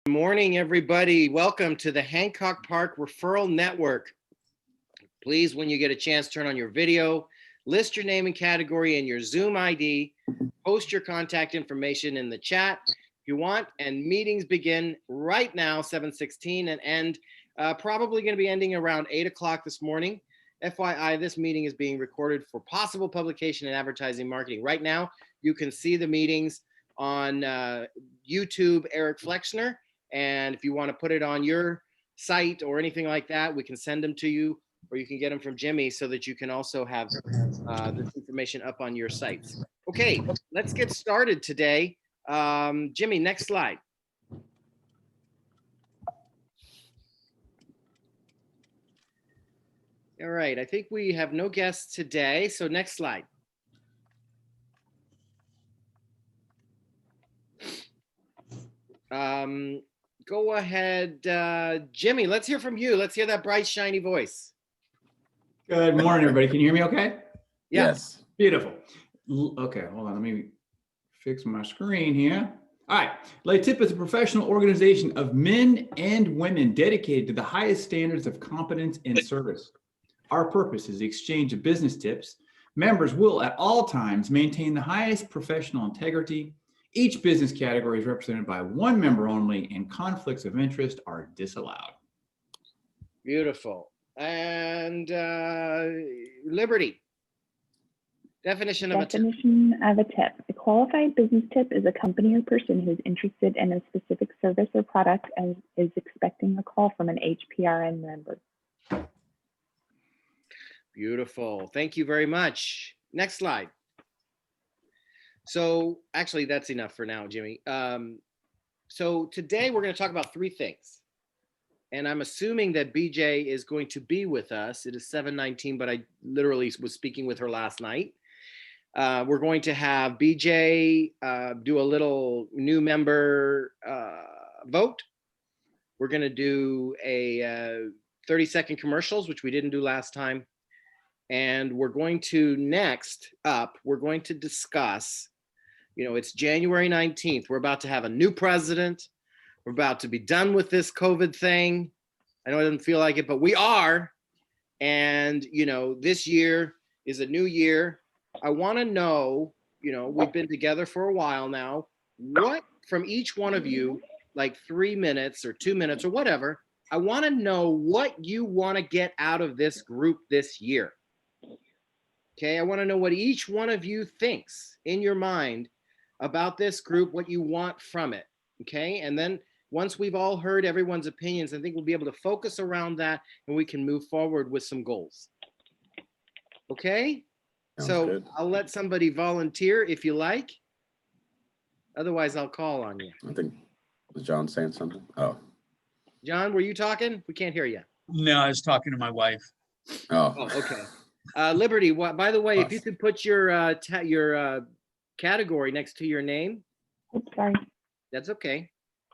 Good morning, everybody. Welcome to the Hancock Park Referral Network. Please, when you get a chance, turn on your video, list your name and category and your Zoom ID, post your contact information in the chat if you want, and meetings begin right now, 7:16, and end probably going to be ending around 8 o'clock this morning. FYI, this meeting is being recorded for possible publication and advertising marketing. Right now, you can see the meetings on YouTube, Erik Flexner. And if you want to put it on your site or anything like that, we can send them to you, or you can get them from Jimmy so that you can also have this information up on your sites. Okay, let's get started today. Jimmy, next slide. All right, I think we have no guests today, so next slide. Go ahead, Jimmy, let's hear from you. Let's hear that bright, shiny voice. Good morning, everybody. Can you hear me okay? Yeah. Yes. Beautiful. Okay, hold on. Let me fix my screen here. All right. LATIP is a professional organization of men and women dedicated to the highest standards of competence and service. Our purpose is the exchange of business tips. Members will at all times maintain the highest professional integrity. Each business category is represented by one member only, and conflicts of interest are disallowed. Beautiful. And Liberty. Definition of a tip. A qualified business tip is a company or person who's interested in a specific service or product and is expecting a call from an HPRN member. Beautiful. Thank you very much. Next slide. So actually, that's enough for now, Jimmy. So today we're going to talk about three things. And I'm assuming that BJ is going to be with us. It is 7:19, but I literally was speaking with her last night. We're going to have BJ do a little new member vote. We're going to do a 30-second commercials, which we didn't do last time. And we're going to we're going to discuss, it's January 19th. We're about to have a new president. We're about to be done with this COVID thing. I know it doesn't feel like it, but we are. And, this year is a new year. I want to know, we've been together for a while now. What from each one of you, like 3 minutes or 2 minutes or whatever, I want to know what you want to get out of this group this year. Okay, I want to know what each one of you thinks in your mind about this group, what you want from it. Okay, and then once we've all heard everyone's opinions, I think we'll be able to focus around that and we can move forward with some goals. Okay, so good. I'll let somebody volunteer if you like. Otherwise, I'll call on you. I think, was John saying something? Oh. John, were you talking? We can't hear you. No, I was talking to my wife. Oh, okay. Liberty, by the way, if you could put your category next to your name. Oops, sorry. That's okay.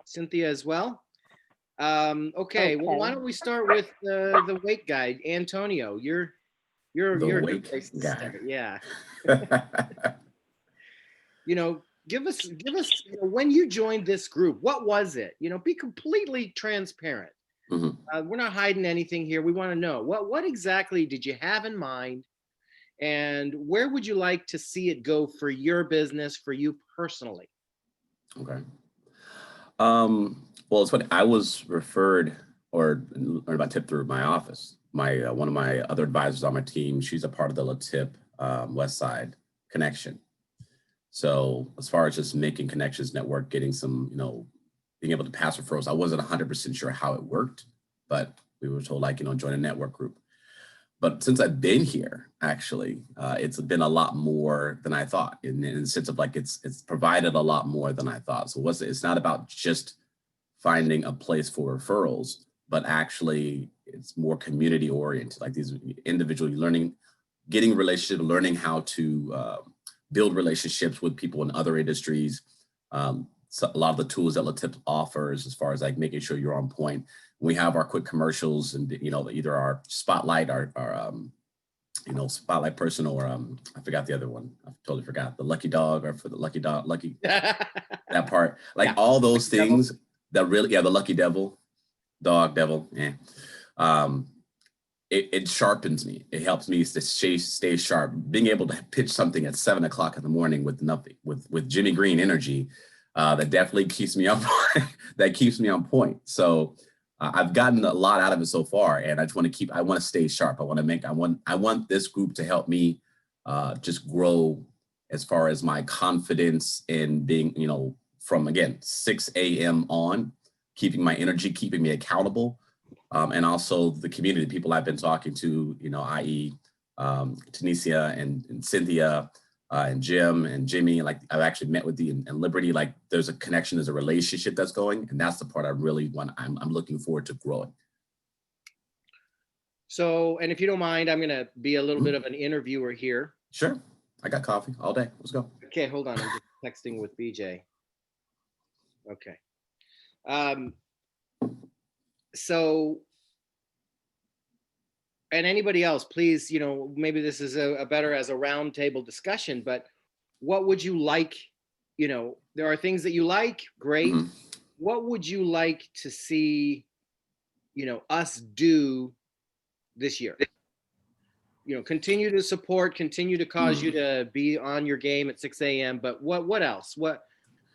Cynthia as well. Okay. Well, why don't we start with the weight guide, Antonio? You're the weight guy. Yeah. Give us when you joined this group, what was it? Be completely transparent. Mm-hmm. We're not hiding anything here. We want to know what exactly did you have in mind, and where would you like to see it go for your business, for you personally? Okay. Well, it's funny. I was referred or learned about tip through my office. My one of my other advisors on my team, she's a part of the LATIP West Side connection. So as far as just making connections, network, getting some, being able to pass referrals, I wasn't 100% sure how it worked, but we were told join a network group. But since I've been here, actually, it's been a lot more than I thought in the sense of it's provided a lot more than I thought. So it's not about just finding a place for referrals, but actually it's more community oriented, like these individually learning, getting relationships, learning how to build relationships with people in other industries. So a lot of the tools that LATIP offers as far as making sure you're on point. We have our quick commercials and, either our spotlight, our spotlight person, or I forgot the other one. I totally forgot the lucky dog, or for the lucky dog, that part, all those things that really, yeah, the lucky devil, dog devil. Yeah. It sharpens me. It helps me to stay sharp. Being able to pitch something at 7 o'clock in the morning with nothing, with Jimmy Green energy, that definitely keeps me up. That keeps me on point. So I've gotten a lot out of it so far, and I just want to I want to stay sharp. I want this group to help me just grow as far as my confidence in being, from again 6 a.m. on, keeping my energy, keeping me accountable. And also the community, the people I've been talking to, i.e. Tanisha and Cynthia and Jim and Jimmy, like I've actually met with and Liberty, like there's a connection, there's a relationship that's going. And that's the part I really want, I'm looking forward to growing. So, and if you don't mind, I'm going to be a little bit of an interviewer here. Sure. I got coffee all day. Let's go. Okay, hold on. I'm just texting with BJ. Okay. So, and anybody else, please, maybe this is a better as a roundtable discussion, but what would you like, there are things that you like, great. Mm-hmm. What would you like to see, us do this year? Continue to support, continue to cause you to be on your game at 6 a.m. But what else? What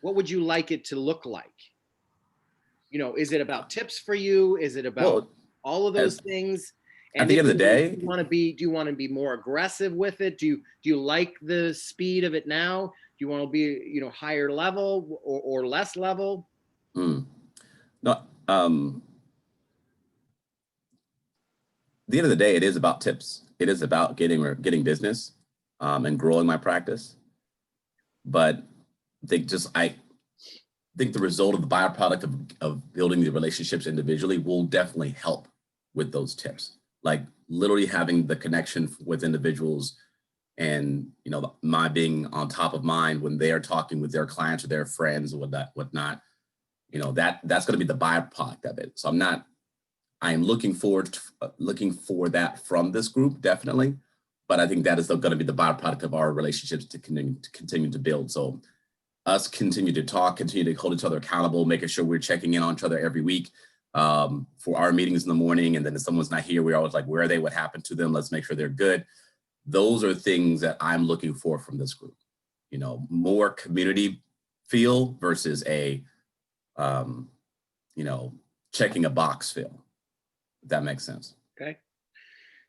would you like it to look like? Is it about tips for you? Is it about all of those things? And at the end of the day, do you want to be more aggressive with it? Do you like the speed of it now? Do you want to be, higher level or less level? No. The end of the day, it is about tips. It is about getting business and growing my practice. But I think the result of the byproduct of building the relationships individually will definitely help with those tips. Like literally having the connection with individuals and, my being on top of mind when they are talking with their clients or their friends or whatnot, that's going to be the byproduct of it. So I am looking for that from this group, definitely. But I think that is going to be the byproduct of our relationships to continue to build. So us continue to talk, continue to hold each other accountable, making sure we're checking in on each other every week for our meetings in the morning. And then if someone's not here, we're always like, where are they? What happened to them? Let's make sure they're good. Those are things that I'm looking for from this group. More community feel versus a, checking a box feel. If that makes sense. Okay.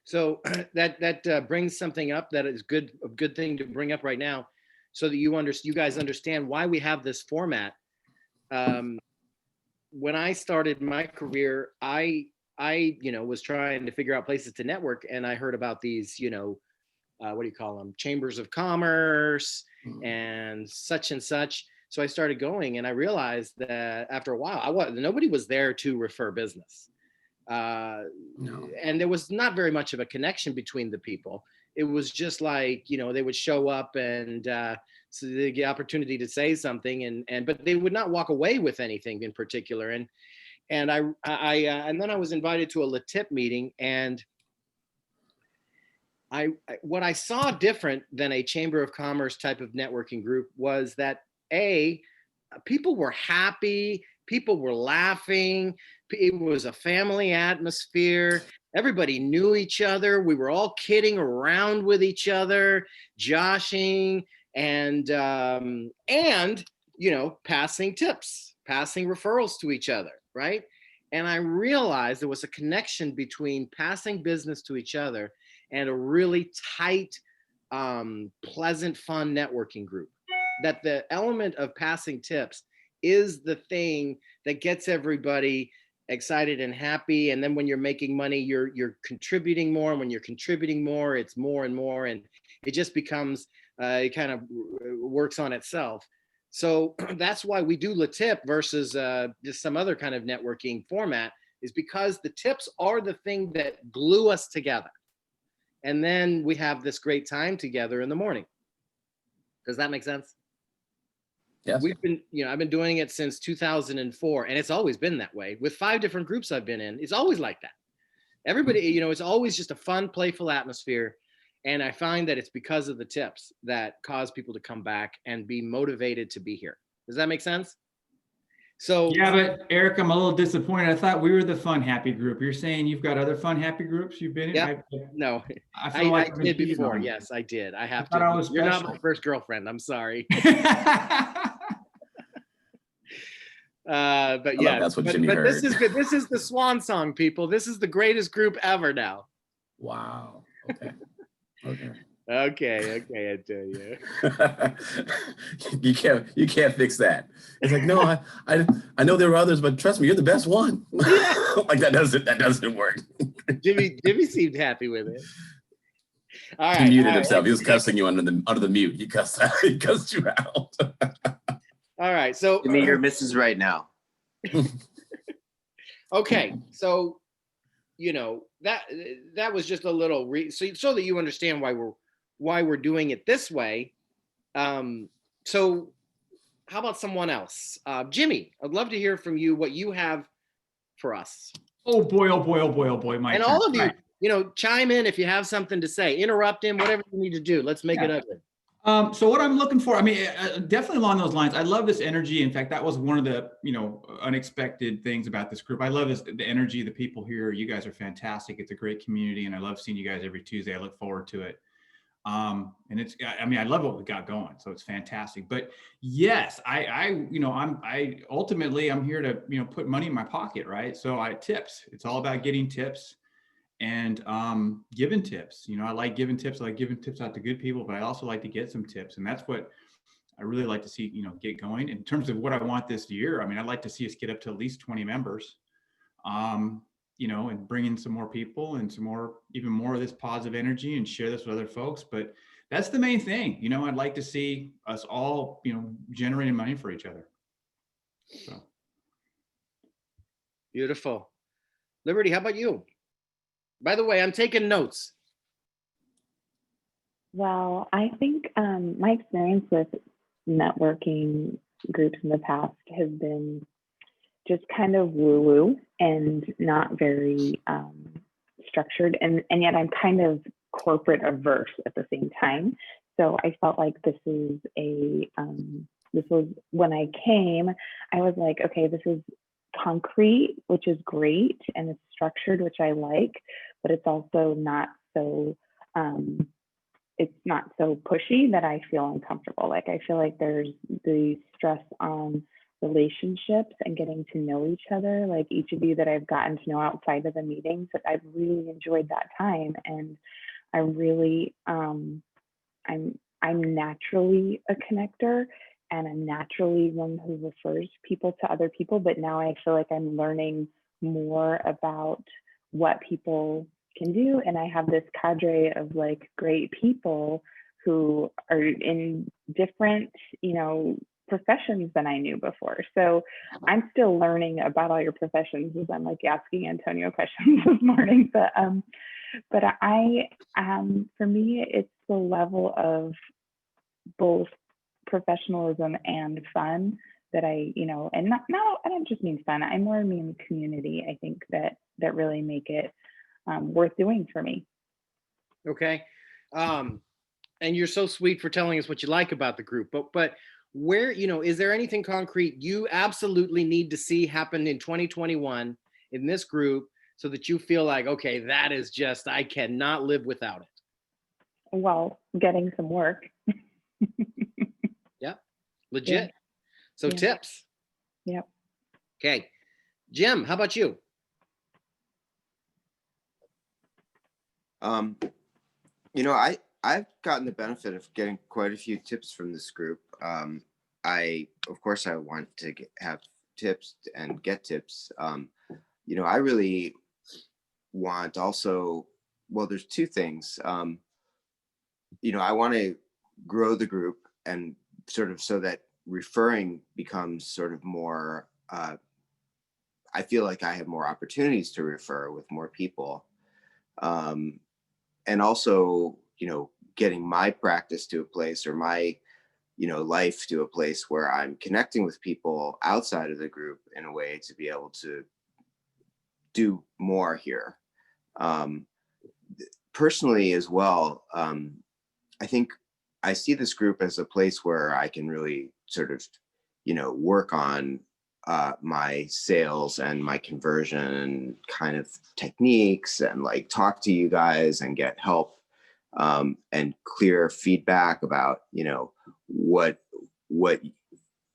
So that brings something up that is a good thing to bring up right now, so that you guys understand why we have this format. When I started my career, I was trying to figure out places to network, and I heard about these, what do you call them? Chambers of commerce and such. So I started going, and I realized that after a while, nobody was there to refer business. No. And there was not very much of a connection between the people. It was just like, they would show up and so they get opportunity to say something, but they would not walk away with anything in particular. And then I was invited to a LaTip meeting, and what I saw different than a Chamber of Commerce type of networking group was that people were happy, people were laughing. It was a family atmosphere. Everybody knew each other. We were all kidding around with each other, joshing, and passing tips, passing referrals to each other, right? And I realized there was a connection between passing business to each other and a really tight, pleasant, fun networking group. That the element of passing tips is the thing that gets everybody excited and happy. And then when you're making money, you're contributing more. And when you're contributing more, it's more and more. And it just becomes, it kind of works on itself. So that's why we do LaTip versus just some other kind of networking format, is because the tips are the thing that glue us together. And then we have this great time together in the morning. Does that make sense? Yes. We've been, I've been doing it since 2004, and it's always been that way. With 5 different groups I've been in, it's always like that. Everybody, it's always just a fun, playful atmosphere. And I find that it's because of the tips that cause people to come back and be motivated to be here. Does that make sense? So Yeah, but Eric, I'm a little disappointed. I thought we were the fun, happy group. You're saying you've got other fun, happy groups you've been in? yeah, no, I feel I like I've been did cheated before. on. Yes, I did. I I have thought to. I was You're not my special. first girlfriend. I'm sorry. But I love yeah, that's what Jimmy but this heard. is good. This is the swan song, people. This is the greatest group ever now. Wow. Okay. Okay. Okay, I tell you. You can't fix that. It's like, no, I know there were others, but trust me, you're the best one. Yeah. Like that doesn't work. Jimmy seemed happy with it. All He right. muted himself. He was cussing you under the mute. He cussed you out. All right. So Jimmy, you're Mrs. Right now. okay. So that was just a little so that you understand why we're doing it this way. So how about someone else? Jimmy, I'd love to hear from you what you have for us. Oh boy, oh boy, oh boy, oh boy. My And turn. all of you, Right. chime in if you have something to say. Interrupt him, whatever you need to do. Let's make it ugly. So what I'm looking for, I mean, definitely along those lines, I love this energy. In fact, that was one of the, unexpected things about this group. I love the energy, the people here. You guys are fantastic. It's a great community, and I love seeing you guys every Tuesday. I look forward to it. And I love what we got going. So it's fantastic. But yes, I'm here to, put money in my pocket, right? So tips. It's all about getting tips. And giving tips. I like giving tips. I like giving tips out to good people, but I also like to get some tips. And that's what I really like to see, get going. In terms of what I want this year, I mean, I'd like to see us get up to at least 20 members, and bring in some more people and even more of this positive energy and share this with other folks. But that's the main thing. I'd like to see us all, generating money for each other. So. Beautiful. Liberty, how about you? By the way, I'm taking notes. Well, I think my experience with networking groups in the past has been just kind of woo-woo and not very structured. And yet I'm kind of corporate averse at the same time. So I felt like this was when I came, I was like, okay, this is concrete, which is great, and it's structured, which I like, but it's also not so pushy that I feel uncomfortable. Like I feel like there's the stress on relationships and getting to know each other. Like each of you that I've gotten to know outside of the meetings, that I've really enjoyed that time, and I really I'm naturally a connector, and I'm naturally one who refers people to other people, but now I feel like I'm learning more about what people can do. And I have this cadre of like great people who are in different, professions than I knew before. So I'm still learning about all your professions as I'm like asking Antonio questions this morning. But I, for me, it's the level of both professionalism and fun that and I don't just mean fun. I more mean community. I think that really make it worth doing for me. Okay. And you're so sweet for telling us what you like about the group, but where, is there anything concrete you absolutely need to see happen in 2021 in this group so that you feel like, okay, that is just, I cannot live without it? Well, getting some work. Yep. Legit. Yeah. So Yeah. tips. Yep. Okay. Jim, how about you? I've gotten the benefit of getting quite a few tips from this group. Of course I want to have tips and get tips. I really want also, well, there's two things. I want to grow the group and sort of so that referring becomes sort of more, I feel like I have more opportunities to refer with more people. And also, getting my practice to a place, or my, life to a place where I'm connecting with people outside of the group in a way to be able to do more here. Personally as well, I think I see this group as a place where I can really sort of, work on my sales and my conversion kind of techniques, and like talk to you guys and get help, and clear feedback about, what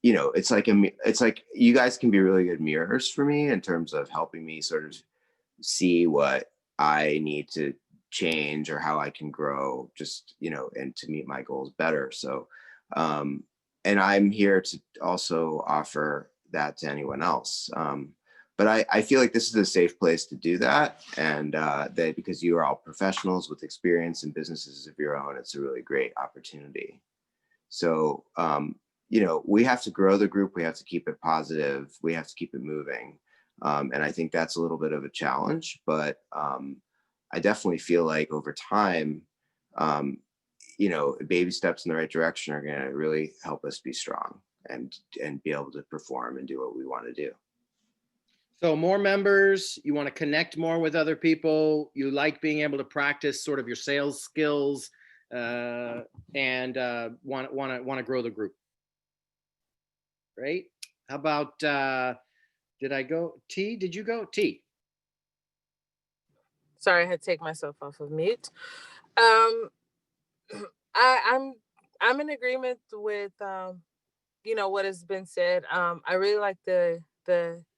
it's like you guys can be really good mirrors for me in terms of helping me sort of see what I need to change or how I can grow, just, and to meet my goals better. So, and I'm here to also offer that to anyone else. But I feel like this is a safe place to do that. And that because you are all professionals with experience in businesses of your own, it's a really great opportunity. So, we have to grow the group. We have to keep it positive. We have to keep it moving. And I think that's a little bit of a challenge, but I definitely feel like over time, baby steps in the right direction are going to really help us be strong and be able to perform and do what we want to do. So more members, you want to connect more with other people, you like being able to practice sort of your sales skills, and want to grow the group. Great. How about did I go T? Did you go T? Sorry, I had to take myself off of mute. I'm in agreement with what has been said. I really like the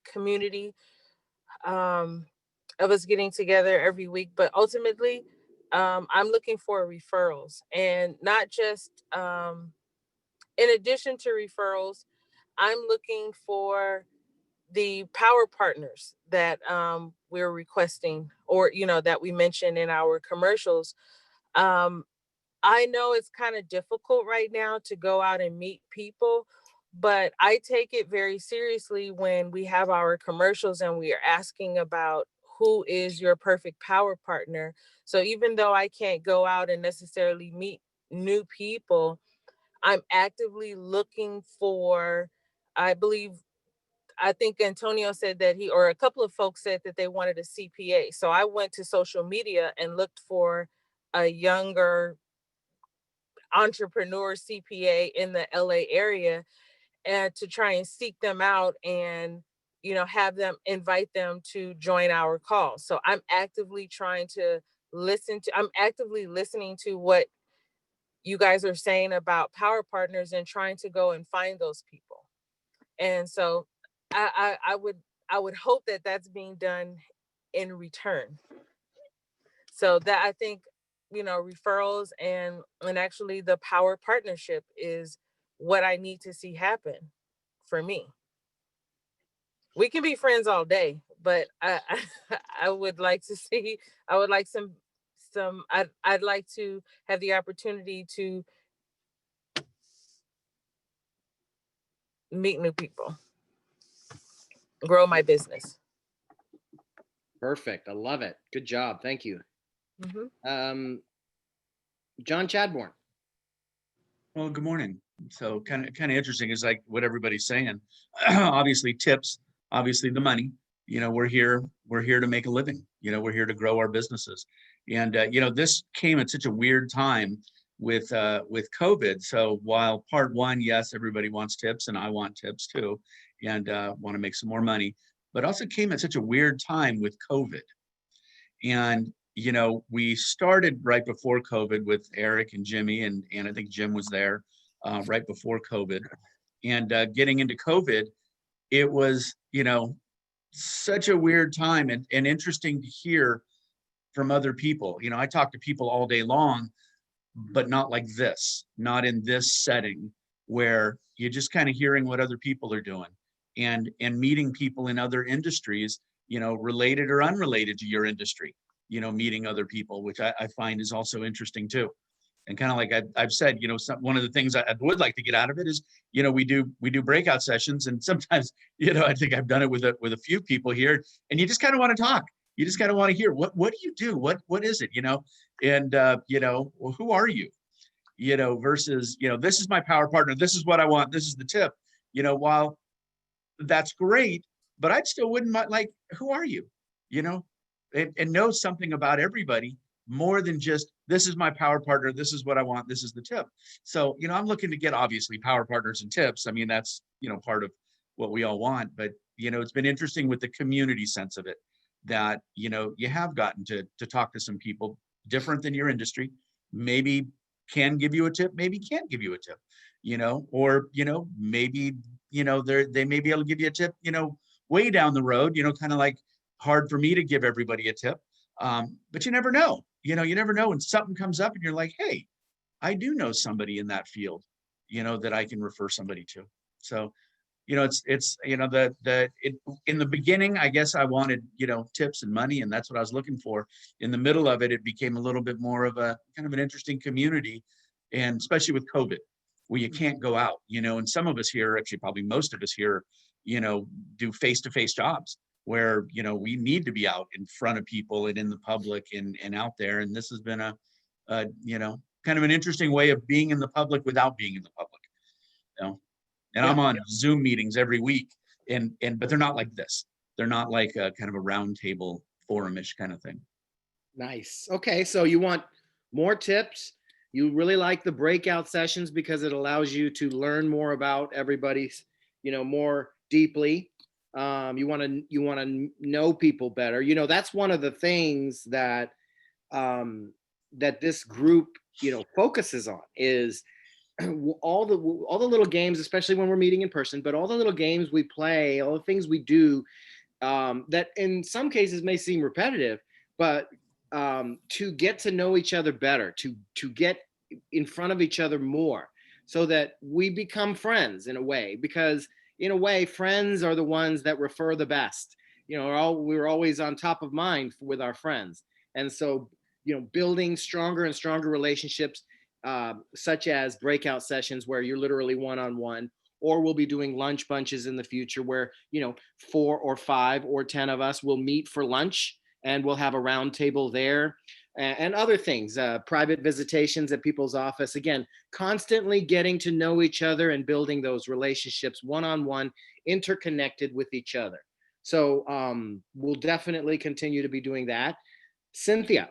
community of us getting together every week, but ultimately I'm looking for referrals, and not just in addition to referrals, I'm looking for the power partners that we're requesting, or that we mentioned in our commercials. I know it's kind of difficult right now to go out and meet people, but I take it very seriously when we have our commercials and we are asking about who is your perfect power partner. So even though I can't go out and necessarily meet new people, I'm actively looking for, I think Antonio said that or a couple of folks said that they wanted a CPA. So I went to social media and looked for a younger entrepreneur CPA in the LA area, and to try and seek them out and, have them, invite them to join our call. So I'm actively listening to what you guys are saying about power partners and trying to go and find those people. And so I would hope that that's being done in return. So that, I think, referrals and actually the power partnership is what I need to see happen for me. We can be friends all day, but I would like to see, I would like I'd like to have the opportunity to meet new people, grow my business. Perfect. I love it. Good job. Thank you. Mm-hmm. John Chadbourne. Well, good morning. So kind of interesting is like what everybody's saying. Obviously tips, obviously the money. We're here to make a living. We're here to grow our businesses. And this came at such a weird time with COVID. So while part one, yes, everybody wants tips, and I want tips too, and want to make some more money, but also came at such a weird time with COVID. And we started right before COVID with Erik and Jimmy, and I think Jim was there right before COVID. And getting into COVID, it was, such a weird time, and interesting to hear from other people. I talk to people all day long, but not like this, not in this setting where you're just kind of hearing what other people are doing and meeting people in other industries, related or unrelated to your industry. Meeting other people, which I find is also interesting too. And kind of like I've said, one of the things I would like to get out of it is, we do breakout sessions, and sometimes, I think I've done it with a few people here, and you just kind of want to talk. You just kind of want to hear what do you do? What is it? And well, who are you? Versus, this is my power partner. This is what I want. This is the tip. While that's great, but I still wouldn't like, who are you? And know something about everybody more than just, this is my power partner, this is what I want, this is the tip. So, I'm looking to get, obviously, power partners and tips. I mean, that's, part of what we all want. But, you know, it's been interesting with the community sense of it, that, you know, you have gotten to talk to some people different than your industry, maybe can give you a tip, maybe can't give you a tip, you know, or, you know, maybe, you know, they may be able to give you a tip, you know, way down the road, you know, kind of like hard for me to give everybody a tip. But you never know, you know, you never know when something comes up and you're like, hey, I do know somebody in that field, you know, that I can refer somebody to. So, you know, it's, you know, in the beginning, I guess I wanted, you know, tips and money, and that's what I was looking for. In the middle of it, it became a little bit more of a kind of an interesting community. And especially with COVID, where you can't go out, you know, and some of us here, actually, probably most of us here, you know, do face-to-face jobs where, you know, we need to be out in front of people and in the public and out there. And this has been a, you know, kind of an interesting way of being in the public without being in the public, you know. And I'm on Zoom meetings every week, but they're not like this. They're not like a kind of a roundtable forum-ish kind of thing. Nice. Okay, so you want more tips. You really like the breakout sessions because it allows you to learn more about everybody's, you know, more deeply. You want to know people better. You know, that's one of the things that that this group, you know, focuses on is all the little games, especially when we're meeting in person, but all the little games we play, all the things we do that in some cases may seem repetitive, but to get to know each other better, to get in front of each other more, so that we become friends in a way, because in a way, friends are the ones that refer the best. You know, we're always on top of mind with our friends. And so, you know, building stronger and stronger relationships, such as breakout sessions where you're literally one-on-one, or we'll be doing lunch bunches in the future where, you know, 4 or 5 or 10 of us will meet for lunch and we'll have a round table there, and other things, private visitations at people's office. Again, constantly getting to know each other and building those relationships one-on-one, interconnected with each other. So we'll definitely continue to be doing that. Cynthia.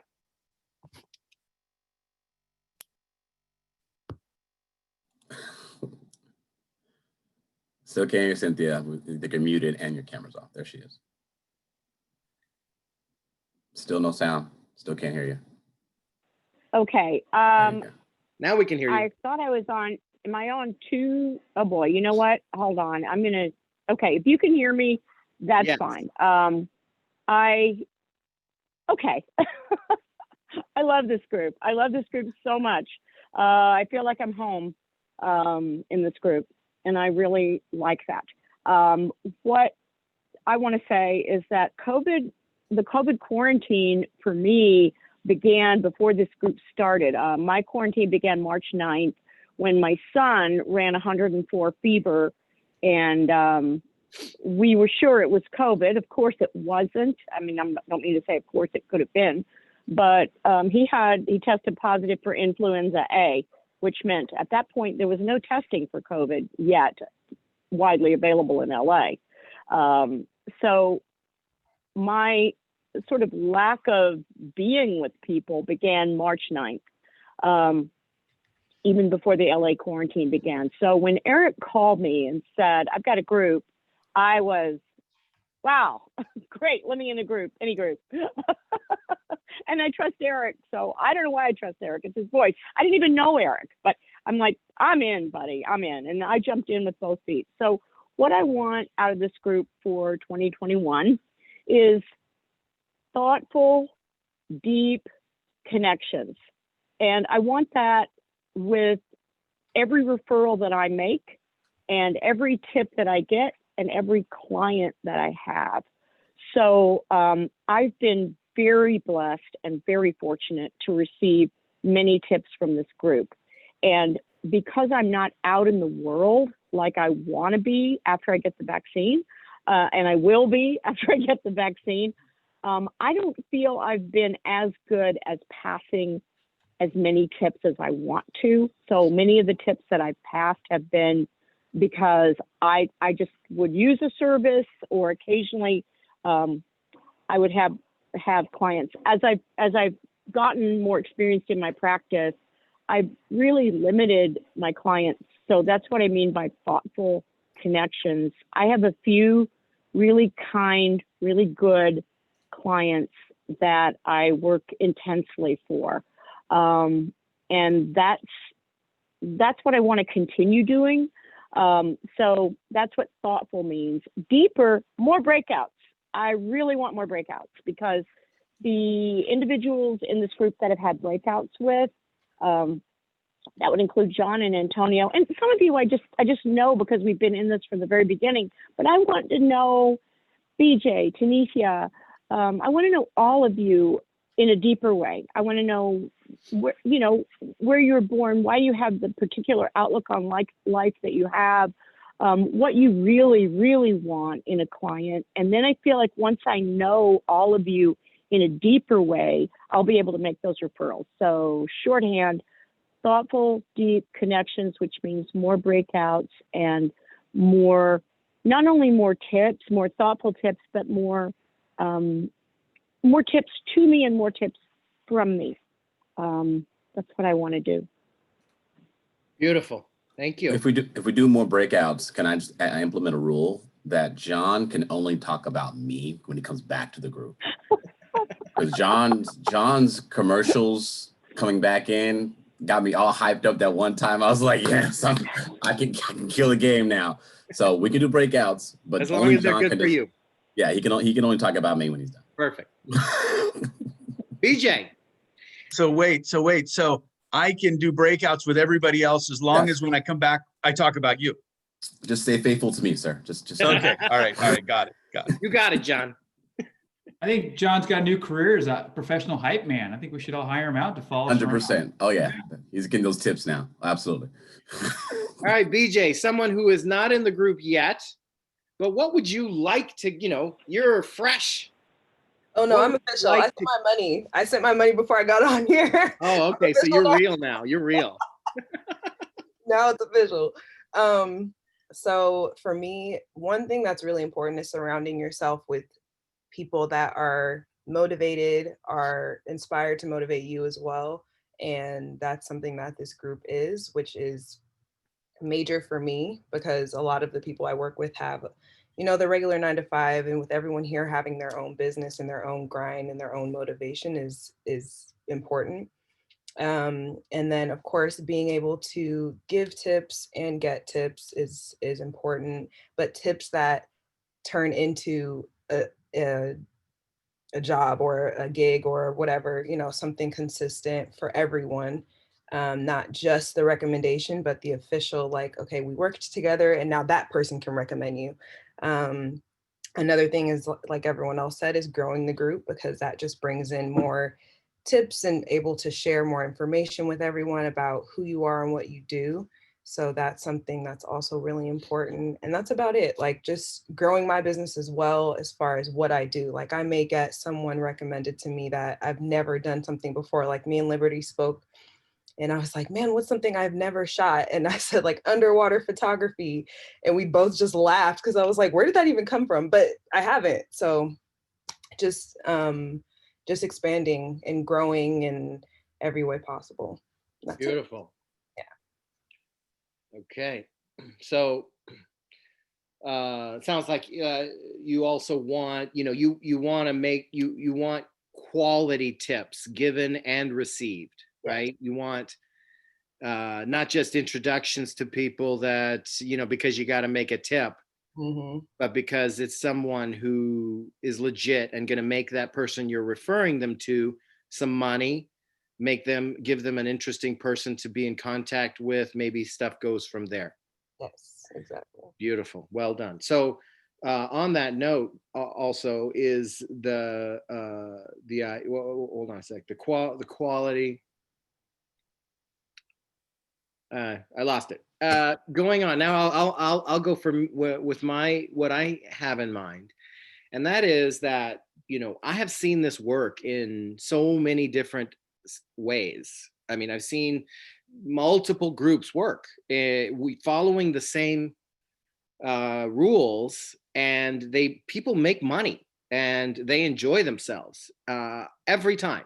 Still can't hear Cynthia. You're muted and your camera's off. There she is. Still no sound. Still can't hear you. Okay. There you go. Now we can hear you. I thought I was on. Am I on 2? Oh boy. You know what? Hold on. Okay. If you can hear me, that's Yes. fine. Okay. I love this group. I love this group so much. I feel like I'm home in this group, and I really like that. What I want to say is that the COVID quarantine for me began before this group started. My quarantine began March 9th when my son ran 104 fever, and we were sure it was COVID. Of course it wasn't. I mean, I don't mean to say of course it could have been, but he tested positive for influenza A, which meant at that point there was no testing for COVID yet widely available in LA. So my sort of lack of being with people began March 9th, even before the LA quarantine began. So when Erik called me and said, I've got a group, I was, wow, great, let me in a group, any group. And I trust Erik. So I don't know why I trust Erik. It's his voice. I didn't even know Erik, but I'm like, I'm in, buddy, I'm in. And I jumped in with both feet. So what I want out of this group for 2021 is thoughtful, deep connections. And I want that with every referral that I make and every tip that I get and every client that I have. So I've been very blessed and very fortunate to receive many tips from this group. And because I'm not out in the world like I want to be after I get the vaccine, and I will be after I get the vaccine, I don't feel I've been as good as passing as many tips as I want to. So many of the tips that I've passed have been because I just would use a service, or occasionally I would have clients. As I've gotten more experienced in my practice, I've really limited my clients. So that's what I mean by thoughtful connections. I have a few really kind, really good clients that I work intensely for. And that's what I want to continue doing. So that's what thoughtful means. Deeper, more breakouts. I really want more breakouts, because the individuals in this group that I've had breakouts with, that would include John and Antonio, and some of you I just know because we've been in this from the very beginning. But I want to know BJ, Tanisha. I want to know all of you in a deeper way. I want to know where you were born, why you have the particular outlook on life that you have, what you really, really want in a client. And then I feel like once I know all of you in a deeper way, I'll be able to make those referrals. So shorthand, thoughtful, deep connections, which means more breakouts and more, not only more tips, more thoughtful tips, but more tips to me and more tips from me. That's what I want to do. Beautiful. Thank you. If we do more breakouts, can I just implement a rule that John can only talk about me when he comes back to the group? Because John's commercials coming back in got me all hyped up that one time. I was like, yes, I can kill the game now. So we can do breakouts, but as long only as they're John good can for you. Yeah, he can only talk about me when he's done. Perfect. BJ. So wait. So I can do breakouts with everybody else as long as when I come back, I talk about you. Just stay faithful to me, sir. Just Okay. All right. Got it. You got it, John. I think John's got a new career as a professional hype man. I think we should all hire him out to follow us around. 100%. Oh yeah, he's getting those tips now. Absolutely. All right, BJ, someone who is not in the group yet, but what would you like to, you're fresh. Oh no, What I'm would you official. like I sent my money. I sent my money before I got on here. Oh, okay. So you're real now. You're real. Now it's official. So for me, one thing that's really important is surrounding yourself with people that are motivated, are inspired to motivate you as well. And that's something that this group is, which is major for me, because a lot of the people I work with have, the regular 9 to 5, and with everyone here having their own business and their own grind and their own motivation is important. And then of course, being able to give tips and get tips is important, but tips that turn into a job or a gig or whatever, something consistent for everyone. Not just the recommendation, but the official, like, okay, we worked together and now that person can recommend you. Another thing is, like everyone else said, is growing the group, because that just brings in more tips and able to share more information with everyone about who you are and what you do. So that's something that's also really important. And that's about it. Like, just growing my business as well, as far as what I do. Like, I may get someone recommended to me that I've never done something before. Like, me and Liberty spoke, and I was like, man, what's something I've never shot? And I said, like, underwater photography. And we both just laughed, because I was like, where did that even come from? But I haven't. So just expanding and growing in every way possible. That's Beautiful. It. Yeah. Okay. So it sounds like you also want, you want to make, you want quality tips given and received, right? You want not just introductions to people that, because you got to make a tip, but because it's someone who is legit and going to make that person you're referring them to some money, give them an interesting person to be in contact with. Maybe stuff goes from there. Yes, exactly. Beautiful. Well done. So on that note, also is the hold on a sec. The quality. I lost it. Going on now. I'll go with what I have in mind, and that is that I have seen this work in so many different ways. I mean, I've seen multiple groups work. We following the same rules, and people make money and they enjoy themselves every time.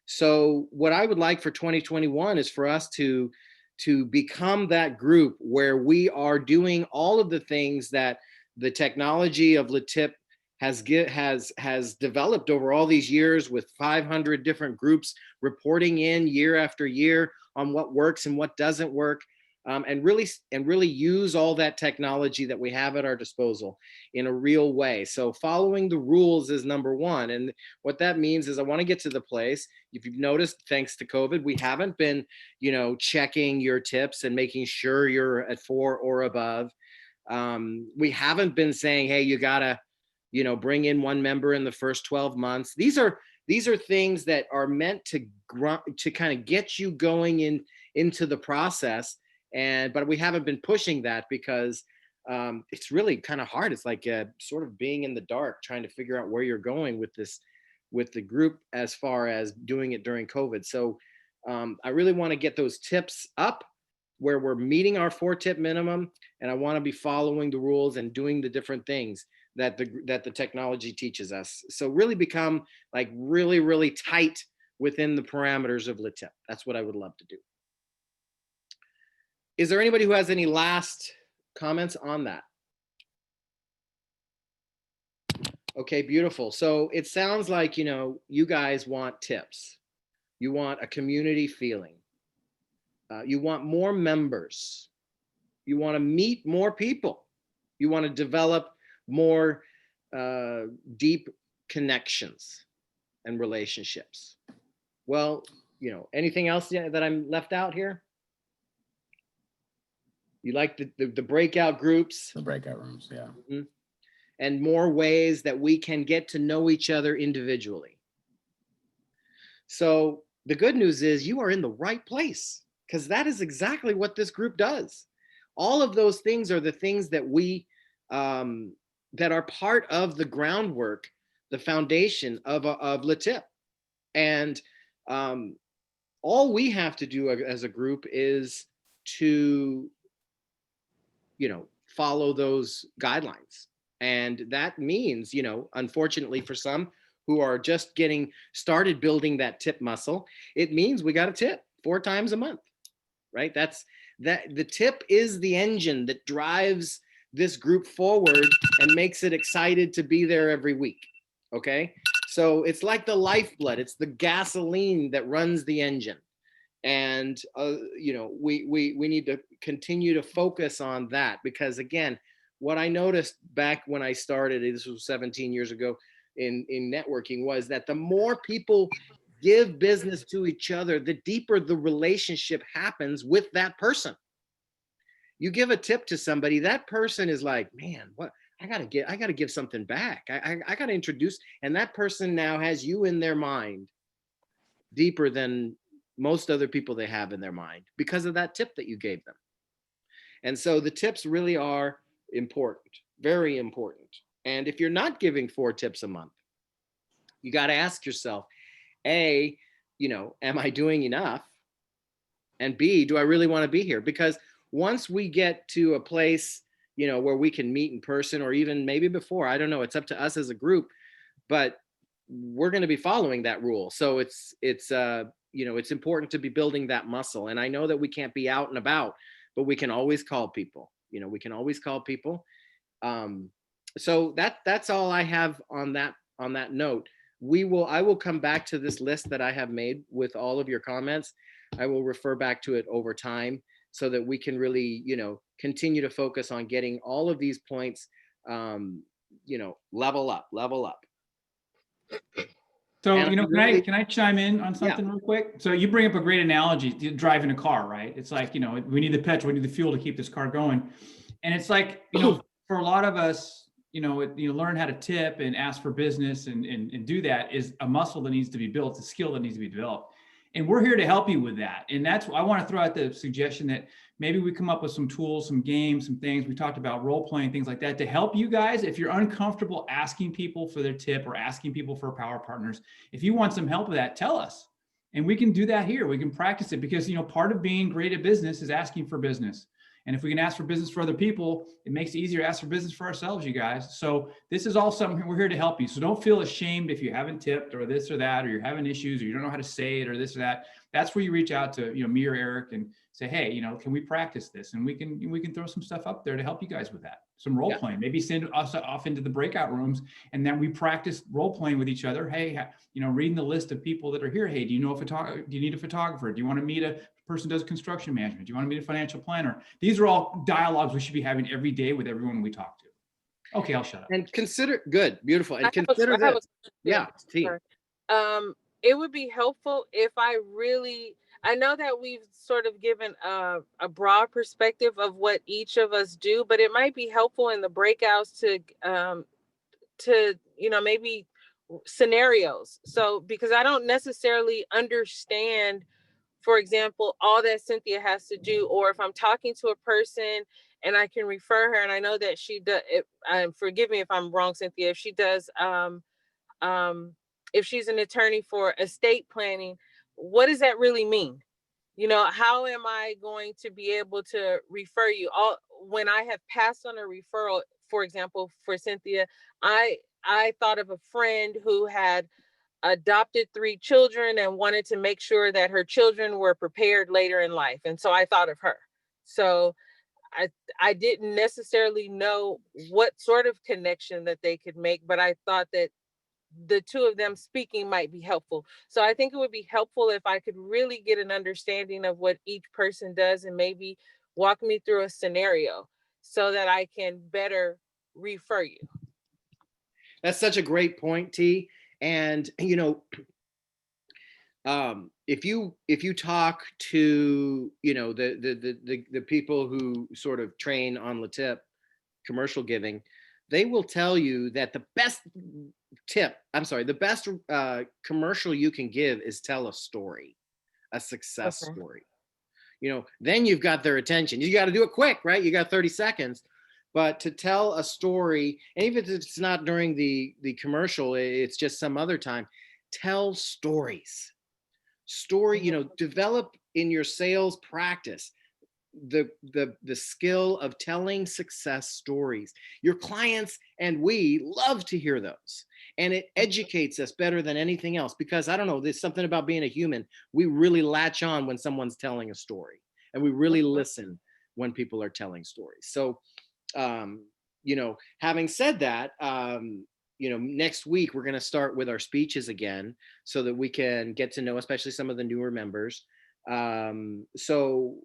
So what I would like for 2021 is for us to to become that group where we are doing all of the things that the technology of LaTip has developed over all these years, with 500 different groups reporting in year after year on what works and what doesn't work, and really use all that technology that we have at our disposal in a real way. So following the rules is number one. And what that means is I want to get to the place, if you've noticed, thanks to COVID, we haven't been, checking your tips and making sure you're at 4 or above. We haven't been saying, hey, you gotta, bring in 1 member in the first 12 months. These are things that are meant to kind of get you going into the process. But we haven't been pushing that because it's really kind of hard. It's like sort of being in the dark, trying to figure out where you're going with the group as far as doing it during COVID. So I really want to get those tips up where we're meeting our 4-tip minimum, and I want to be following the rules and doing the different things that the technology teaches us. So really become like really, really tight within the parameters of LaTip. That's what I would love to do. Is there anybody who has any last comments on that? Okay, beautiful. So it sounds like, you guys want tips. You want a community feeling. You want more members. You want to meet more people. You want to develop more deep connections and relationships. Well, anything else that I'm left out here? You like the breakout groups? The breakout rooms, yeah. Mm-hmm. And more ways that we can get to know each other individually. So the good news is you are in the right place, because that is exactly what this group does. All of those things are the things that we that are part of the groundwork, the foundation of LaTip. And all we have to do as a group is to follow those guidelines. And that means, unfortunately for some who are just getting started building that tip muscle, it means we got to tip 4 times a month, right? The tip is the engine that drives this group forward and makes it excited to be there every week. Okay. So it's like the lifeblood. It's the gasoline that runs the engine. And, we need to continue to focus on that, because again, what I noticed back when I started, this was 17 years ago in networking, was that the more people give business to each other, the deeper the relationship happens with that person. You give a tip to somebody, that person is like, man, what I gotta give something back. I gotta introduce, and that person now has you in their mind deeper than most other people they have in their mind because of that tip that you gave them. And so the tips really are important, very important. And if you're not giving 4 tips a month, you got to ask yourself, A, am I doing enough? And B, do I really want to be here? Because once we get to a place, where we can meet in person, or even maybe before, I don't know, it's up to us as a group, but we're going to be following that rule. So it's important to be building that muscle. And I know that we can't be out and about, but we can always call people. We can always call people. So that's all I have on that note. I will come back to this list that I have made with all of your comments. I will refer back to it over time so that we can really, continue to focus on getting all of these points, level up. So, And can I chime in on something real quick? So you bring up a great analogy, driving a car, right? It's like, we need the petrol, we need the fuel to keep this car going. And it's like, for a lot of us, learn how to tip and ask for business and do that is a muscle that needs to be built, a skill that needs to be developed. And we're here to help you with that. And that's why I want to throw out the suggestion that maybe we come up with some tools, some games, some things. We talked about role playing, things like that, to help you guys. If you're uncomfortable asking people for their tip or asking people for power partners, if you want some help with that, tell us. And we can do that here. We can practice it, because, part of being great at business is asking for business. And if we can ask for business for other people, it makes it easier to ask for business for ourselves, you guys. So this is all something we're here to help you. So don't feel ashamed if you haven't tipped or this or that, or you're having issues or you don't know how to say it or this or that. That's where you reach out to, me or Erik and say, hey, can we practice this? And we can throw some stuff up there to help you guys with that. Some role playing, maybe send us off into the breakout rooms and then we practice role playing with each other. Hey, reading the list of people that are here. Hey, do you need a photographer? Do you want to meet a person who does construction management? Do you want to meet a financial planner? These are all dialogues we should be having every day with everyone we talk to. Okay, I'll shut up. And consider, good, beautiful. And consider this. Yeah, it would be helpful if I know that we've sort of given a broad perspective of what each of us do, but it might be helpful in the breakouts to maybe scenarios. So, because I don't necessarily understand, for example, all that Cynthia has to do, or if I'm talking to a person and I can refer her and I know that she does, forgive me if I'm wrong, Cynthia, if she does, if she's an attorney for estate planning, what does that really mean? How am I going to be able to refer you? When I have passed on a referral, for example, for Cynthia, I thought of a friend who had adopted 3 children and wanted to make sure that her children were prepared later in life. And so I thought of her. So I didn't necessarily know what sort of connection that they could make, but I thought that the two of them speaking might be helpful. So I think it would be helpful if I could really get an understanding of what each person does and maybe walk me through a scenario so that I can better refer you. That's such a great point, T. And if you talk to the people who sort of train on LaTip commercial giving, they will tell you that the best commercial you can give is tell a story, a success story. Then you've got their attention. You got to do it quick, right? You got 30 seconds. But to tell a story, and even if it's not during the commercial, it's just some other time, tell stories. Develop in your sales practice the skill of telling success stories. Your clients and we love to hear those. And it educates us better than anything else, because I don't know, there's something about being a human. We really latch on when someone's telling a story, and we really listen when people are telling stories. So having said that, next week we're going to start with our speeches again so that we can get to know, especially some of the newer members. So,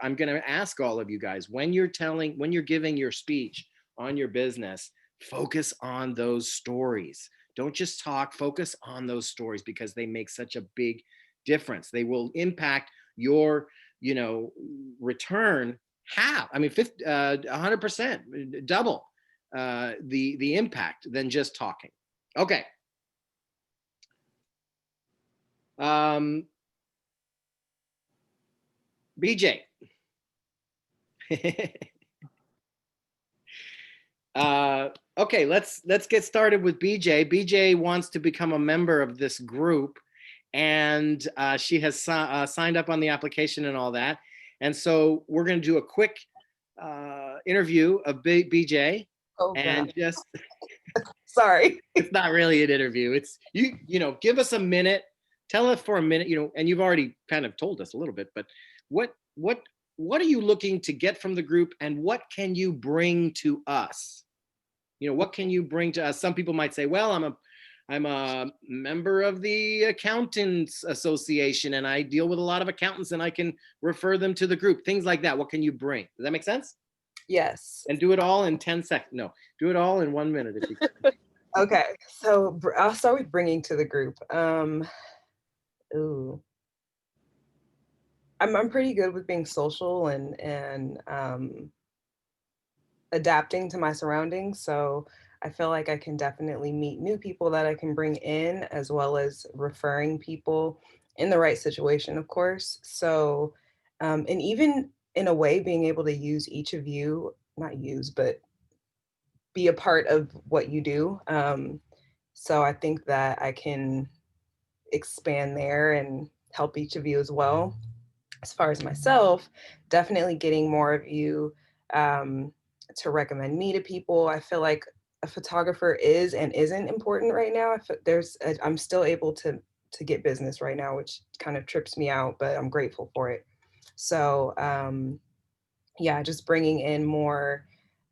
I'm going to ask all of you guys, when you're giving your speech on your business, focus on those stories. Don't just talk, focus on those stories, because they make such a big difference. They will impact your, return 100%, double the impact than just talking. Okay. BJ. Okay, let's get started with BJ. BJ wants to become a member of this group, and she has signed up on the application and all that. And so we're going to do a quick interview of BJ. Oh, and God. Just sorry. It's not really an interview. It's give us a minute. Tell us for a minute, and you've already kind of told us a little bit, but what are you looking to get from the group, and what can you bring to us? What can you bring to us? Some people might say, well, I'm a member of the Accountants Association and I deal with a lot of accountants and I can refer them to the group, things like that. What can you bring? Does that make sense? Yes. And do it all in 10 seconds. No, do it all in 1 minute if you can. Okay, so I'll start with bringing to the group. I'm pretty good with being social and adapting to my surroundings. So I feel like I can definitely meet new people that I can bring in, as well as referring people in the right situation, of course. So, and even in a way, being able to use each of you, not use, but be a part of what you do. So I think that I can expand there and help each of you as well. as far as myself, definitely getting more of you to recommend me to people. I feel like a photographer is and isn't important right now. I'm still able to get business right now, which kind of trips me out, but I'm grateful for it. So yeah, just bringing in more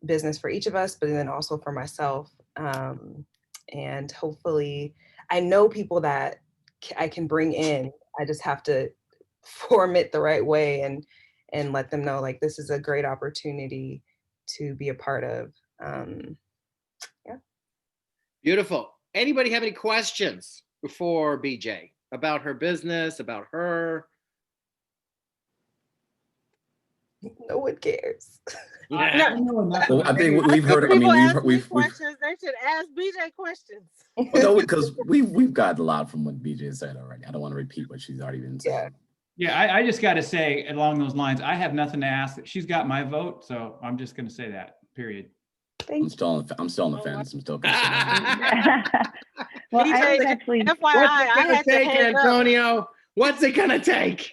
business for each of us, but then also for myself. And hopefully, I know people that I can bring in. I just have to form it the right way and let them know like this is a great opportunity to be a part of. Yeah. Beautiful. Anybody have any questions before BJ about her business, about her? No one cares. Yeah. Well, I think we've heard. I mean, People ask me we've questions. They should ask BJ questions. well, no, because we've got a lot from what BJ said already. I don't want to repeat what she's already been saying. Yeah, I just got to say along those lines, I have nothing to ask. She's got my vote, so I'm just going to say that. Period. I'm still on the fence. I'm still considering. Well, I BJ, was actually. FYI, What's I it gonna had to take, hang up. Antonio? What's it gonna take?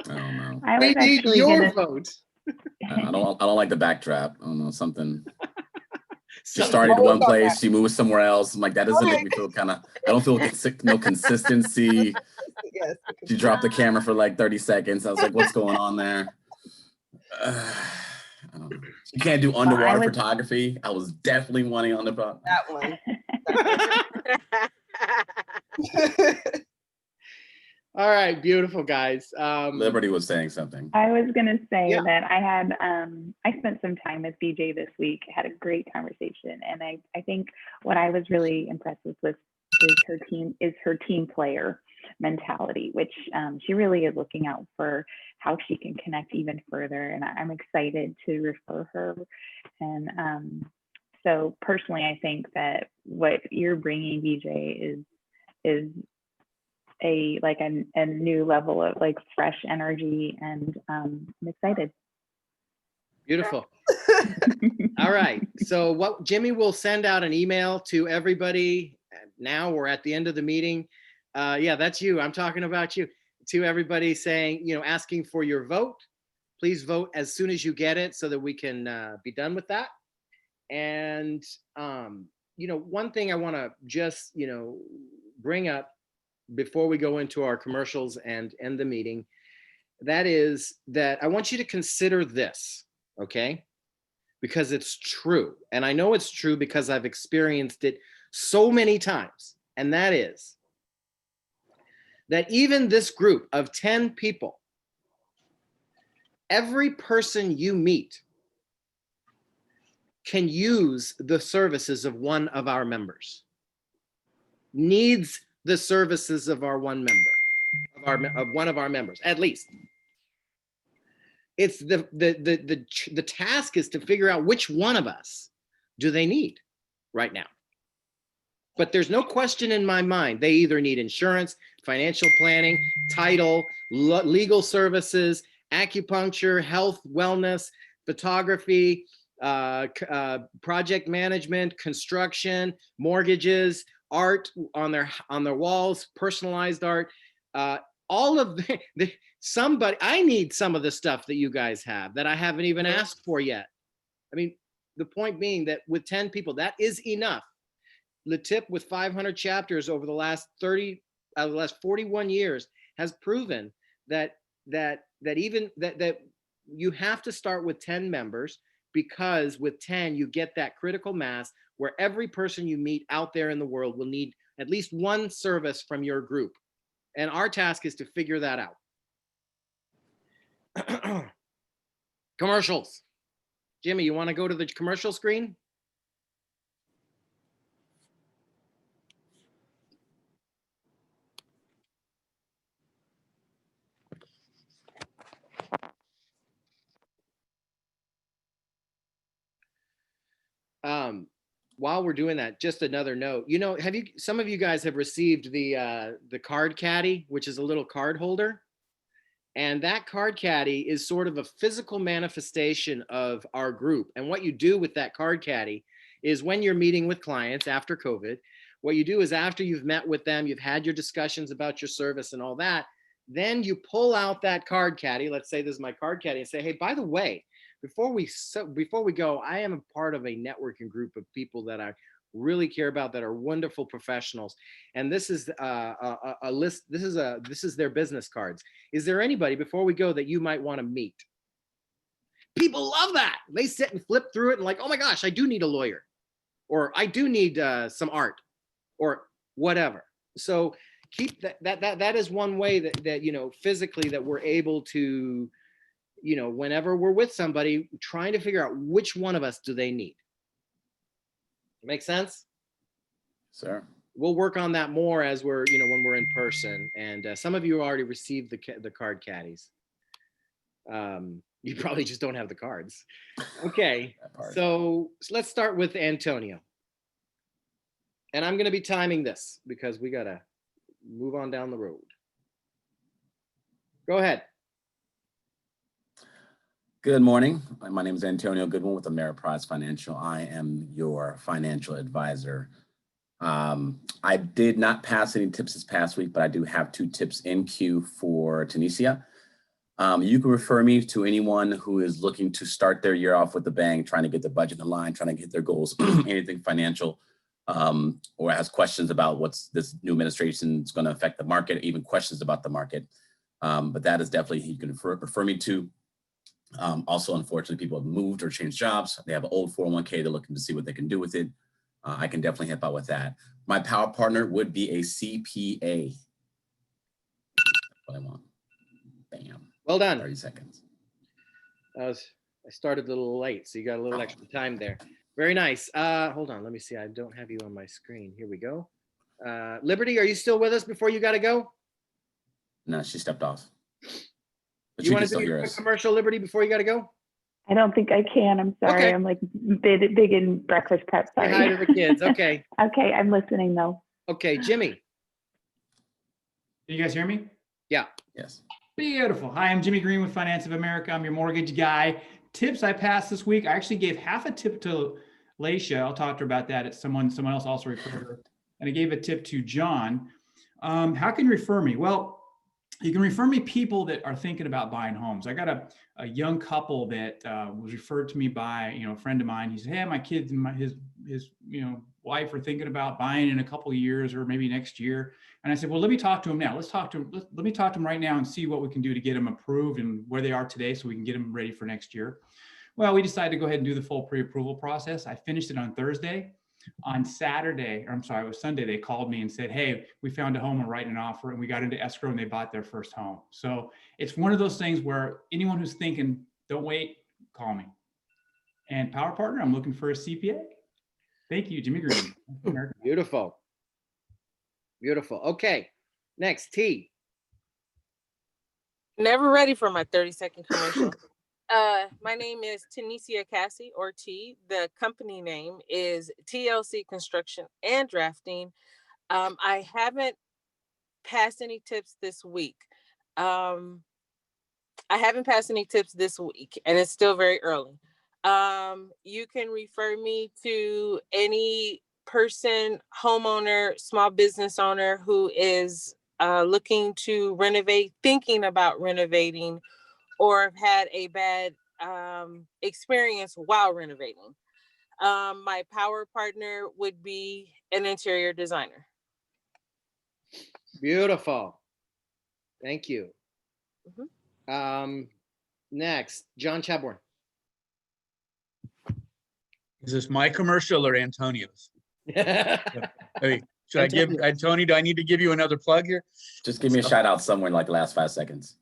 I don't know. I We was need actually your gonna. vote. I don't like the backtrap. I don't know, something. She So- started one place, she moved somewhere else. I'm like, that doesn't make me feel kind of. I don't feel no consistency. Yes. She dropped the camera for like 30 seconds. I was like, what's going on there? I don't know. You can't do underwater photography. I was definitely wanting on the That one. All right, beautiful guys. Liberty was saying something. I was gonna say Yeah. that I had I spent some time with BJ this week, had a great conversation, and I think what I was really impressed with is her team player mentality, which she really is looking out for how she can connect even further, and I'm excited to refer her. And so personally, I think that what you're bringing, BJ, is a new level of like fresh energy, and I'm excited. Beautiful. All right. So what Jimmy will send out an email to everybody now. We're at the end of the meeting. Yeah, that's you. I'm talking about you. To everybody saying, asking for your vote. Please vote as soon as you get it so that we can be done with that. And one thing I want to just bring up before we go into our commercials and end the meeting, that is that I want you to consider this, okay? Because it's true. And I know it's true because I've experienced it so many times. And that is that even this group of 10 people, every person you meet can use the services of one of our members, needs the services of our one member, of one of our members, at least. It's the task is to figure out which one of us do they need right now. But there's no question in my mind, they either need insurance, financial planning, title, legal services, acupuncture, health, wellness, photography, project management, construction, mortgages, art on their walls, personalized art, all of somebody. I need some of the stuff that you guys have that I haven't even asked for yet. I mean, the point being that with 10 people, that is enough. Le Tip, with 500 chapters over the last 41 years, has proven that you have to start with 10 members, because with 10 you get that critical mass where every person you meet out there in the world will need at least one service from your group. And our task is to figure that out. Commercials. Jimmy, you want to go to the commercial screen? While we're doing that, just another note, some of you guys have received the card caddy, which is a little card holder. And that card caddy is sort of a physical manifestation of our group. And what you do with that card caddy is, when you're meeting with clients after COVID, what you do is, after you've met with them, you've had your discussions about your service and all that, Then you pull out that card caddy. Let's say this is my card caddy, and say, hey, by the way, before we go, I am a part of a networking group of people that I really care about, that are wonderful professionals, and this is a list. This is their business cards. Is there anybody before we go that you might want to meet? People love that. They sit and flip through it and like, oh my gosh, I do need a lawyer, or I do need some art, or whatever. So keep that is one way that you know, physically, that we're able to, you know, whenever we're with somebody, trying to figure out which one of us do they need. Make sense? Sir. We'll work on that more as we're, you know, when we're in person. And some of you already received the card caddies. You probably just don't have the cards. Okay, so let's start with Antonio. And I'm going to be timing this because we got to move on down the road. Go ahead. Good morning. My name is Antonio Goodwin with Ameriprise Financial. I am your financial advisor. I did not pass any tips this past week, but I do have 2 tips in queue for Tunisia. You can refer me to anyone who is looking to start their year off with the bang, trying to get the budget in line, trying to get their goals, anything financial, or has questions about what's this new administration is going to affect the market, even questions about the market. But that is definitely who you can refer me to. Also, unfortunately, people have moved or changed jobs. They have an old 401k. They're looking to see what they can do with it. I can definitely help out with that. My power partner would be a CPA. What I want. Bam. Well done. 30 seconds. I started a little late, so you got a little extra time there. Very nice. Hold on, let me see. I don't have you on my screen. Here we go. Liberty, are you still with us before you got to go? No, she stepped off. But You you want can to still do hear your us. commercial, Liberty, before you got to go? I don't think I can. I'm sorry. Okay. I'm like big in breakfast prep. Say Sorry. hi to the kids. Okay. Okay, I'm listening though. Okay, Jimmy. Can you guys hear me? Yeah. Yes. Beautiful. Hi, I'm Jimmy Green with Finance of America. I'm your mortgage guy. Tips I passed this week. I actually gave half a tip to Laisha. I'll talk to her about that. It's someone else also referred her. And I gave a tip to John. How can you refer me? Well, you can refer me people that are thinking about buying homes. I got a young couple that was referred to me by a friend of mine. He said, "Hey, my kids and his wife are thinking about buying in a couple of years or maybe next year." And I said, "Well, let me talk to him now. Let's talk to him. Let me talk to him right now and see what we can do to get them approved and where they are today, so we can get them ready for next year." Well, we decided to go ahead and do the full pre-approval process. I finished it on Thursday. On Saturday, or I'm sorry, it was Sunday, they called me and said, "Hey, we found a home and writing an offer," and we got into escrow and they bought their first home. So it's one of those things where anyone who's thinking, don't wait, call me. And Power Partner, I'm looking for a CPA. Thank you, Jimmy Green. Beautiful. Beautiful. Okay. Next, T. Never ready for my 30-second commercial. My name is Tunisia Cassie, or T. The company name is TLC Construction and Drafting. I haven't passed any tips this week. And it's still very early. You can refer me to any person, homeowner, small business owner who is looking to renovate, thinking about renovating, or have had a bad experience while renovating. My power partner would be an interior designer. Beautiful. Thank you. Mm-hmm. Next, John Chadbourne. Is this my commercial or Antonio's? Hey, should I give Tony? Do I need to give you another plug here? Just give me a shout out somewhere in like the last 5 seconds.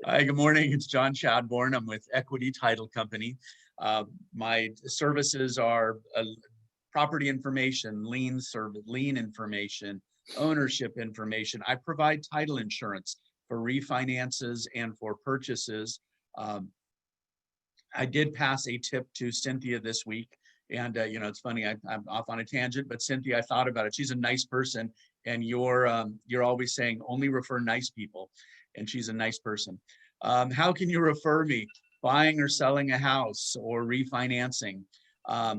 Hi, good morning. It's John Chadbourne. I'm with Equity Title Company. My services are property information, lien information, ownership information. I provide title insurance for refinances and for purchases. I did pass a tip to Cynthia this week. And, it's funny, I'm off on a tangent, but Cynthia, I thought about it. She's a nice person, and you're always saying only refer nice people. And she's a nice person. How can you refer me? Buying or selling a house or refinancing?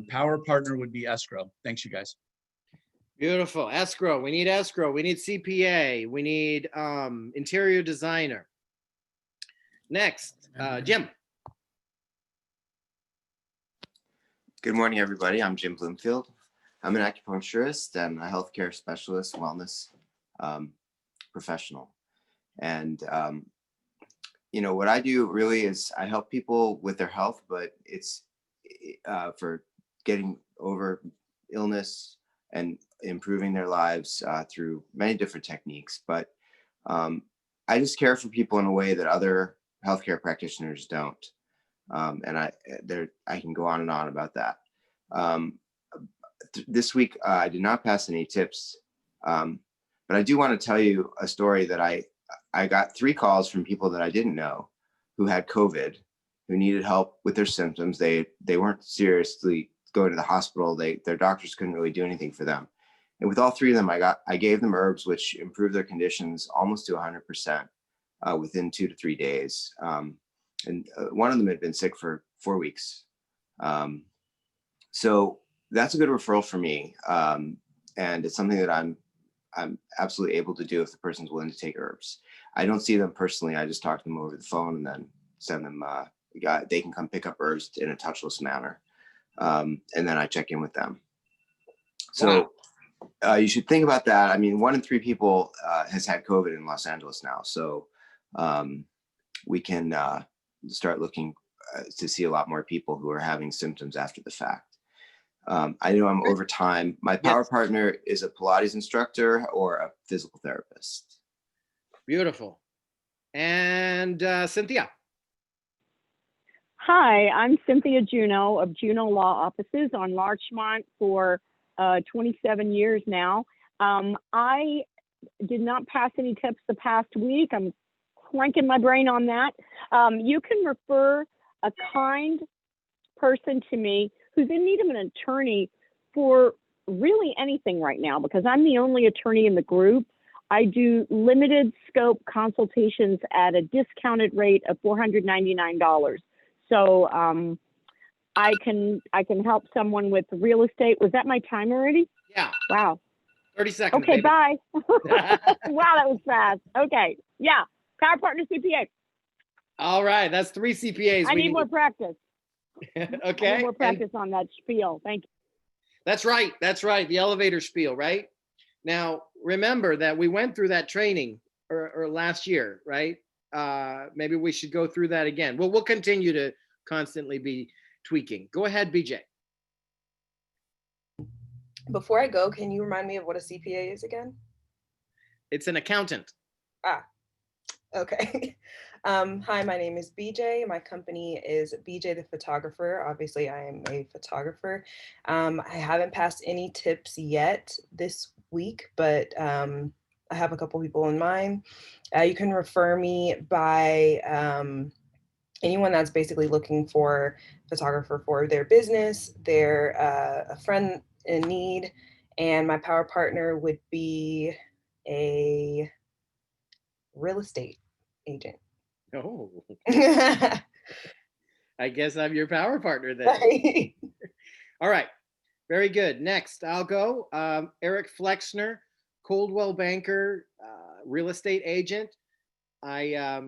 Power partner would be escrow. Thanks, you guys. Beautiful. Escrow. We need escrow. We need CPA. We need interior designer. Next, Jim. Good morning, everybody. I'm Jim Bloomfield. I'm an acupuncturist and a healthcare specialist, wellness professional. And, what I do really is I help people with their health, but it's for getting over illness and improving their lives through many different techniques. But I just care for people in a way that other healthcare practitioners don't. And I can go on and on about that. This week, I did not pass any tips, but I do want to tell you a story that I got 3 calls from people that I didn't know who had COVID, who needed help with their symptoms. They weren't seriously going to the hospital. Their doctors couldn't really do anything for them. And with all 3 of them, I gave them herbs which improved their conditions almost to 100% within 2 to 3 days. And one of them had been sick for 4 weeks. So that's a good referral for me. And it's something that I'm absolutely able to do if the person's willing to take herbs. I don't see them personally. I just talk to them over the phone and then send them, they can come pick up herbs in a touchless manner. And then I check in with them. So you should think about that. I mean, 1 in 3 people has had COVID in Los Angeles now. So we can start looking to see a lot more people who are having symptoms after the fact. I know I'm over time. My power partner is a Pilates instructor or a physical therapist. Beautiful. And Cynthia. Hi, I'm Cynthia Juneau of Juneau Law Offices on Larchmont for 27 years now. I did not pass any tips the past week. I'm cranking my brain on that. You can refer a kind person to me who's in need of an attorney for really anything right now, because I'm the only attorney in the group. I do limited scope consultations at a discounted rate of $499. So I can help someone with real estate. Was that my time already? Yeah. Wow. 30 seconds. Okay, baby. bye. Wow, that was fast. Okay. Yeah. Power partner CPA. All right. That's 3 CPAs. I need more practice. Okay. I need more practice on that spiel. Thank you. That's right. That's right. The elevator spiel, right? Now, remember that we went through that training or last year, right? Maybe we should go through that again. Well, we'll continue to constantly be tweaking. Go ahead, BJ. Before I go, can you remind me of what a CPA is again? It's an accountant. Okay. Hi, my name is BJ. My company is BJ the Photographer. Obviously, I am a photographer. I haven't passed any tips yet this week, but I have a couple people in mind. You can refer me by anyone that's basically looking for a photographer for their business. They're a friend in need, and my power partner would be a real estate agent. Oh, I guess I'm your power partner then. All right. Very good. Next, I'll go. Erik Flexner, Coldwell banker, real estate agent. I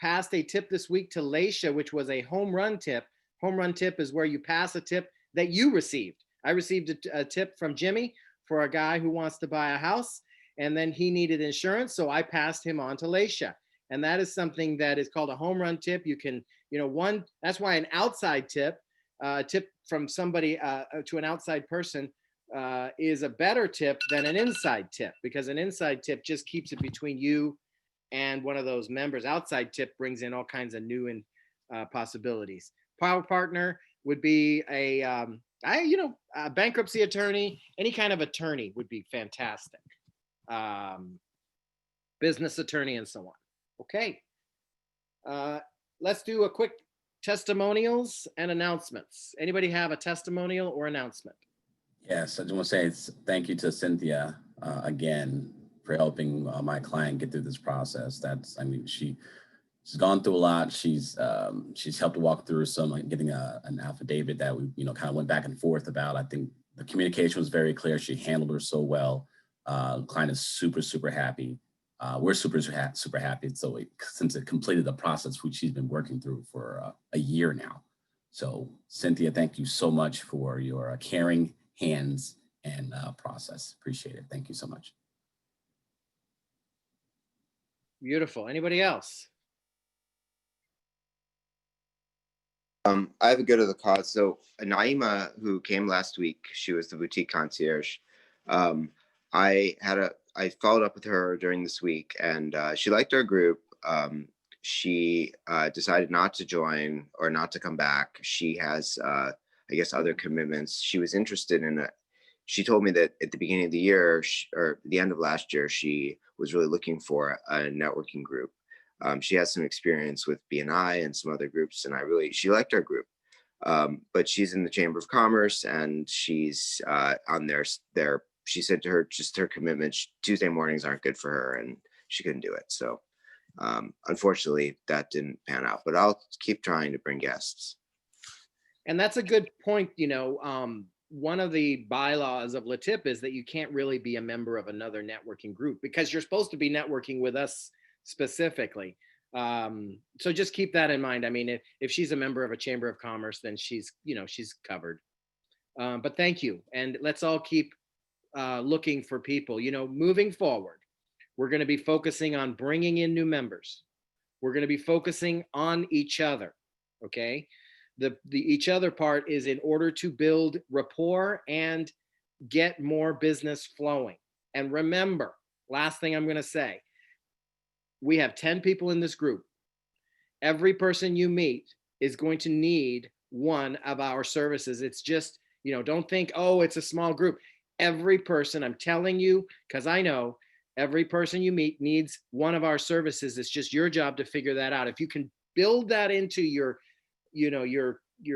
passed a tip this week to Laisha, which was a home run tip. Home run tip is where you pass a tip that you received. I received a tip from Jimmy for a guy who wants to buy a house, and then he needed insurance, so I passed him on to Laisha. And that is something that is called a home run tip. You can, that's why an outside tip, tip from somebody to an outside person is a better tip than an inside tip, because an inside tip just keeps it between you and one of those members. Outside tip brings in all kinds of new possibilities. Power partner would be a bankruptcy attorney. Any kind of attorney would be fantastic. Business attorney and so on. Okay. Let's do a quick testimonials and announcements. Anybody have a testimonial or announcement? Yes, I just want to say thank you to Cynthia again for helping my client get through this process. She's gone through a lot. She's helped to walk through some, like getting an affidavit that we kind of went back and forth about. I think the communication was very clear. She handled her so well. Client is super, super happy. We're super happy. So since it completed the process, which she's been working through for a year now. So Cynthia, thank you so much for your caring hands and process. Appreciate it. Thank you so much. Beautiful. Anybody else? I have a good of the cause. So Naima, who came last week, she was the boutique concierge. I followed up with her during this week, and she liked our group. She decided not to join or not to come back. She has, I guess, other commitments. She was interested in it. She told me that at the beginning of the year, or the end of last year, she was really looking for a networking group. She has some experience with BNI and some other groups, and she liked our group. But she's in the Chamber of Commerce, and she's on their. She said to her, just her commitment, Tuesday mornings aren't good for her, and she couldn't do it. So unfortunately, that didn't pan out. But I'll keep trying to bring guests. And that's a good point. One of the bylaws of LaTip is that you can't really be a member of another networking group because you're supposed to be networking with us specifically. So just keep that in mind. I mean, if she's a member of a Chamber of Commerce, then she's covered. But thank you. And let's all keep looking for people. Moving forward, we're going to be focusing on bringing in new members. We're going to be focusing on each other. Okay. The each other part is in order to build rapport and get more business flowing. And remember, last thing I'm going to say, we have 10 people in this group. Every person you meet is going to need one of our services. It's just, don't think, oh, it's a small group. Every person, I'm telling you, because I know every person you meet needs one of our services. It's just your job to figure that out. If you can build that into your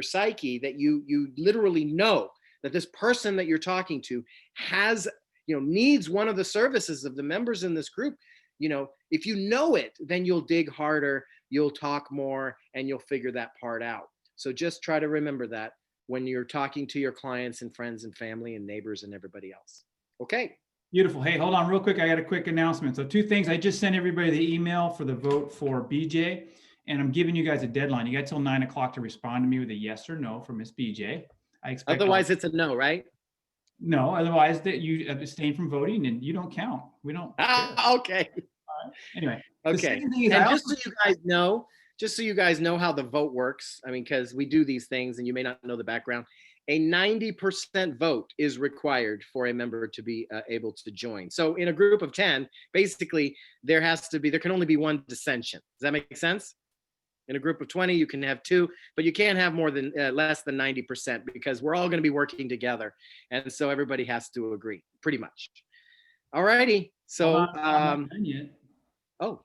psyche, that you literally know that this person that you're talking to has, needs one of the services of the members in this group. If you know it, then you'll dig harder, you'll talk more, and you'll figure that part out. So just try to remember that when you're talking to your clients and friends and family and neighbors and everybody else. Okay. Beautiful. Hey, hold on real quick. I got a quick announcement. So 2 things. I just sent everybody the email for the vote for BJ, and I'm giving you guys a deadline. You got till 9 o'clock to respond to me with a yes or no for Miss BJ. I expect. Otherwise, it's a no, right? No. Otherwise, that you abstain from voting and you don't count. We don't. Okay. Anyway. Okay. And just so you guys know how the vote works, I mean, because we do these things and you may not know the background, a 90% vote is required for a member to be able to join. So in a group of 10, basically, there can only be one dissension. Does that make sense? In a group of 20, you can have 2, but you can't have less than 90% because we're all going to be working together. And so everybody has to agree, pretty much. All righty. So, I'm not done yet. Oh,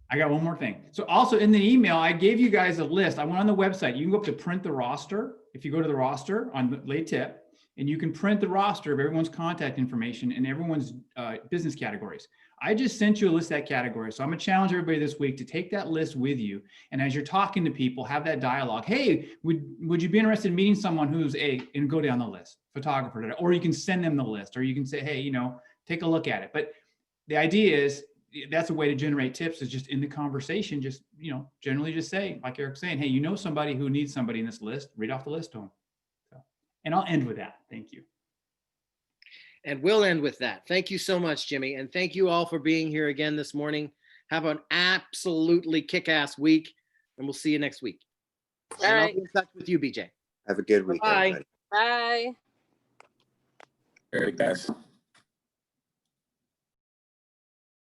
I got one more thing. So also in the email, I gave you guys a list. I went on the website. You can go up to print the roster. If you go to the roster on LaTip, and you can print the roster of everyone's contact information and everyone's business categories. I just sent you a list of that category. So I'm gonna challenge everybody this week to take that list with you. And as you're talking to people, have that dialogue. Hey, would you be interested in meeting someone who's and go down the list, photographer, or you can send them the list, or you can say, hey, take a look at it. But the idea is, that's a way to generate tips, is just in the conversation, just, generally just say, like Eric's saying, hey, somebody who needs somebody in this list, read off the list to them. So, and I'll end with that. Thank you. And we'll end with that. Thank you so much, Jimmy. And thank you all for being here again this morning. Have an absolutely kick-ass week, and we'll see you next week. All right. I'll be in touch with you, BJ. Have a good week, Bye. everybody. Bye. Very guys.